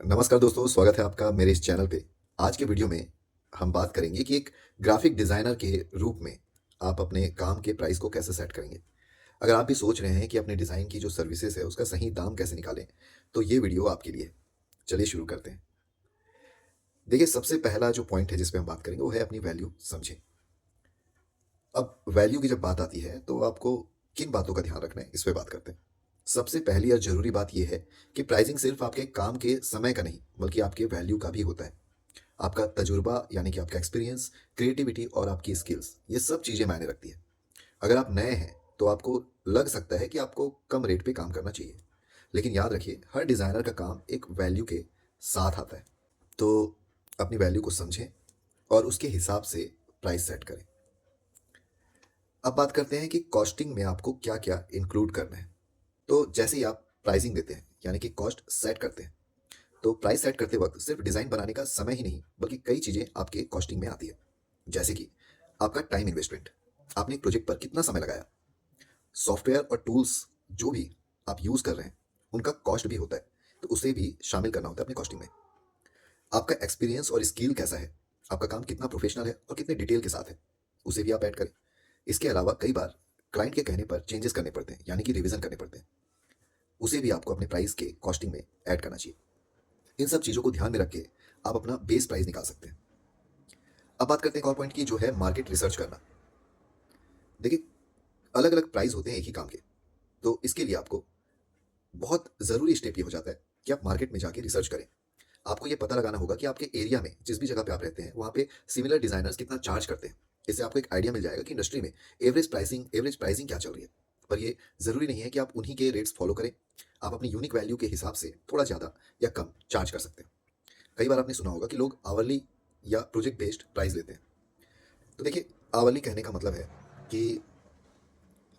नमस्कार दोस्तों, स्वागत है आपका मेरे इस चैनल पे। आज के वीडियो में हम बात करेंगे कि एक ग्राफिक डिज़ाइनर के रूप में आप अपने काम के प्राइस को कैसे सेट करेंगे। अगर आप भी सोच रहे हैं कि अपने डिज़ाइन की जो सर्विसेज है उसका सही दाम कैसे निकालें, तो ये वीडियो आपके लिए है। चलिए शुरू करते हैं। देखिए, सबसे पहला जो पॉइंट है जिस पे हम बात करेंगे वो है अपनी वैल्यू समझें। अब वैल्यू की जब बात आती है तो आपको किन बातों का ध्यान रखना है, इस पे बात करते हैं। सबसे पहली और ज़रूरी बात ये है कि प्राइसिंग सिर्फ आपके काम के समय का नहीं, बल्कि आपके वैल्यू का भी होता है। आपका तजुर्बा यानी कि आपका एक्सपीरियंस, क्रिएटिविटी और आपकी स्किल्स, ये सब चीज़ें मायने रखती है। अगर आप नए हैं तो आपको लग सकता है कि आपको कम रेट पे काम करना चाहिए, लेकिन याद रखिए हर डिज़ाइनर का काम एक वैल्यू के साथ आता है। तो अपनी वैल्यू को समझें और उसके हिसाब से प्राइस सेट करें। अब बात करते हैं कि कॉस्टिंग में आपको क्या क्या इंक्लूड करना है। तो जैसे ही आप प्राइसिंग देते हैं यानी कि कॉस्ट सेट करते हैं, तो प्राइस सेट करते वक्त सिर्फ डिज़ाइन बनाने का समय ही नहीं, बल्कि कई चीज़ें आपके कॉस्टिंग में आती है। जैसे कि आपका टाइम इन्वेस्टमेंट, आपने एक प्रोजेक्ट पर कितना समय लगाया, सॉफ्टवेयर और टूल्स जो भी आप यूज़ कर रहे हैं उनका कॉस्ट भी होता है, तो उसे भी शामिल करना होता है अपनी कॉस्टिंग में। आपका एक्सपीरियंस और स्किल कैसा है, आपका काम कितना प्रोफेशनल है और कितने डिटेल के साथ है, उसे भी आप ऐड करें। इसके अलावा कई बार क्लाइंट के कहने पर चेंजेस करने पड़ते हैं यानी कि रिविजन करने पड़ते हैं, उसे भी आपको अपने प्राइस के कॉस्टिंग में ऐड करना चाहिए। इन सब चीज़ों को ध्यान में रख के आप अपना बेस प्राइस निकाल सकते हैं। अब बात करते हैं एक और पॉइंट की, जो है मार्केट रिसर्च करना। देखिए, अलग अलग प्राइस होते हैं एक ही काम के, तो इसके लिए आपको बहुत ज़रूरी स्टेप ये हो जाता है कि आप मार्केट में जाके रिसर्च करें। आपको ये पता लगाना होगा कि आपके एरिया में, जिस भी जगह पे आप रहते हैं, वहाँ पे सिमिलर डिज़ाइनर्स कितना चार्ज करते हैं। इससे आपको एक आइडिया मिल जाएगा कि इंडस्ट्री में एवरेज प्राइसिंग क्या चल रही है। पर ये ज़रूरी नहीं है कि आप उन्हीं के रेट्स फॉलो करें। आप अपनी यूनिक वैल्यू के हिसाब से थोड़ा ज़्यादा या कम चार्ज कर सकते हैं। कई बार आपने सुना होगा कि लोग आवरली या प्रोजेक्ट बेस्ड प्राइस लेते हैं। तो देखिए, आवरली कहने का मतलब है कि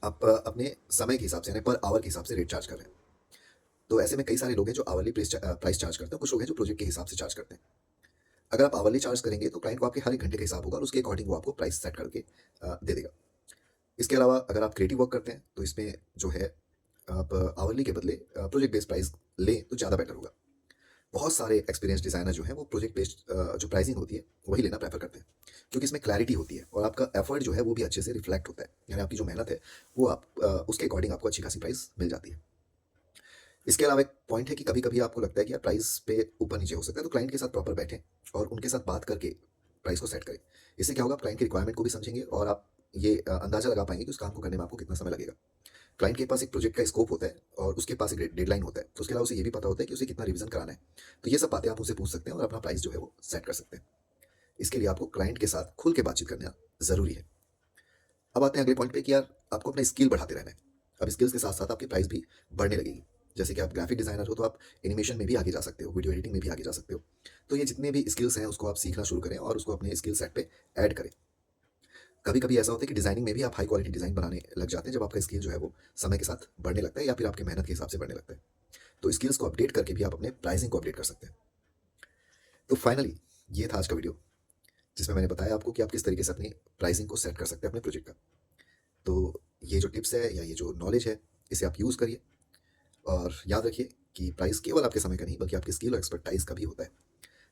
आप अपने समय के हिसाब से यानी पर आवर के हिसाब से रेट चार्ज कर रहे हैं। तो ऐसे में कई सारे लोग हैं जो आवरली प्राइस चार्ज करते हैं, कुछ लोग हैं जो प्रोजेक्ट के हिसाब से चार्ज करते हैं। अगर आप आवरली चार्ज करेंगे तो क्लाइंट को आपके हर एक घंटे का हिसाब होगा और उसके अकॉर्डिंग वो आपको प्राइस सेट करके दे देगा। इसके अलावा अगर आप क्रिएटिव वर्क करते हैं तो इसमें जो है आप आवरली के बदले प्रोजेक्ट बेस्ड प्राइस लें तो ज़्यादा बेटर होगा। बहुत सारे एक्सपीरियंस डिज़ाइनर जो हैं वो प्रोजेक्ट बेस्ड जो प्राइसिंग होती है वही लेना प्रेफर करते हैं, क्योंकि इसमें क्लैरिटी होती है और आपका एफर्ट जो है वो भी अच्छे से रिफ्लेक्ट होता है। यानी आपकी जो मेहनत है वो उसके अकॉर्डिंग आपको अच्छी खासी प्राइस मिल जाती है। इसके अलावा एक पॉइंट है कि कभी-कभी आपको लगता है कि यार प्राइस पे ऊपर-नीचे हो सकता है, तो क्लाइंट के साथ प्रॉपर बैठें और उनके साथ बात करके प्राइस को सेट करें। इससे क्या होगा, आप क्लाइंट की रिक्वायरमेंट को भी समझेंगे और आप ये अंदाज़ा लगा पाएँगे कि उस काम को करने में आपको कितना समय लगेगा। क्लाइंट के पास एक प्रोजेक्ट का स्कोप होता है और उसके पास एक डेडलाइन होता है, तो उसके अलावा उसे ये भी पता होता है कि उसे कितना रिवीजन कराना है। तो ये सब बातें आप उनसे पूछ सकते हैं और अपना प्राइस जो है वो सेट कर सकते हैं। इसके लिए आपको क्लाइंट के साथ खुल के बातचीत करना ज़रूरी है। अब आते हैं अगले पॉइंट पे कि यार आपको अपना स्किल बढ़ाते रहना है। अब स्किल्स के साथ-साथ आपकी प्राइस भी बढ़ने लगेगी। जैसे कि आप ग्राफिक डिज़ाइनर हो तो आप एनिमेशन में भी आगे जा सकते हो, वीडियो एडिटिंग में भी आगे जा सकते हो। तो ये जितने भी स्किल्स हैं उसको आप सीखना शुरू करें और उसको अपने स्किल सेट पे ऐड करें। कभी-कभी ऐसा होता है कि डिज़ाइनिंग में भी आप हाई क्वालिटी डिज़ाइन बनाने लग जाते हैं जब आपका स्किल जो है वो समय के साथ बढ़ने लगता है या फिर आपकी मेहनत के हिसाब से बढ़ने लगता है। तो स्किल्स को अपडेट करके भी आप अपने प्राइसिंग को अपडेट कर सकते हैं। तो फाइनली ये था आज का वीडियो, जिसमें मैंने बताया आपको कि आप किस तरीके से अपनी प्राइसिंग को सेट कर सकते हैं अपने प्रोजेक्ट का। तो ये जो टिप्स है या ये जो नॉलेज है, इसे आप यूज़ करिए और याद रखिए कि प्राइस केवल आपके समय का नहीं, बल्कि आपकी स्किल और एक्सपर्टाइज़ का भी होता है।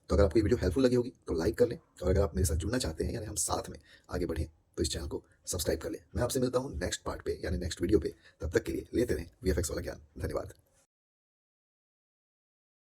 तो अगर आपको ये वीडियो हेल्पफुल लगी होगी तो लाइक कर लें, और अगर आप मेरे साथ जुड़ना चाहते हैं यानी हम साथ में आगे बढ़ें, तो इस चैनल को सब्सक्राइब कर लें। मैं आपसे मिलता हूँ नेक्स्ट पार्ट पे यानी नेक्स्ट वीडियो पे। तब तक के लिए लेते रहें वीएफएक्स वाला ज्ञान। धन्यवाद।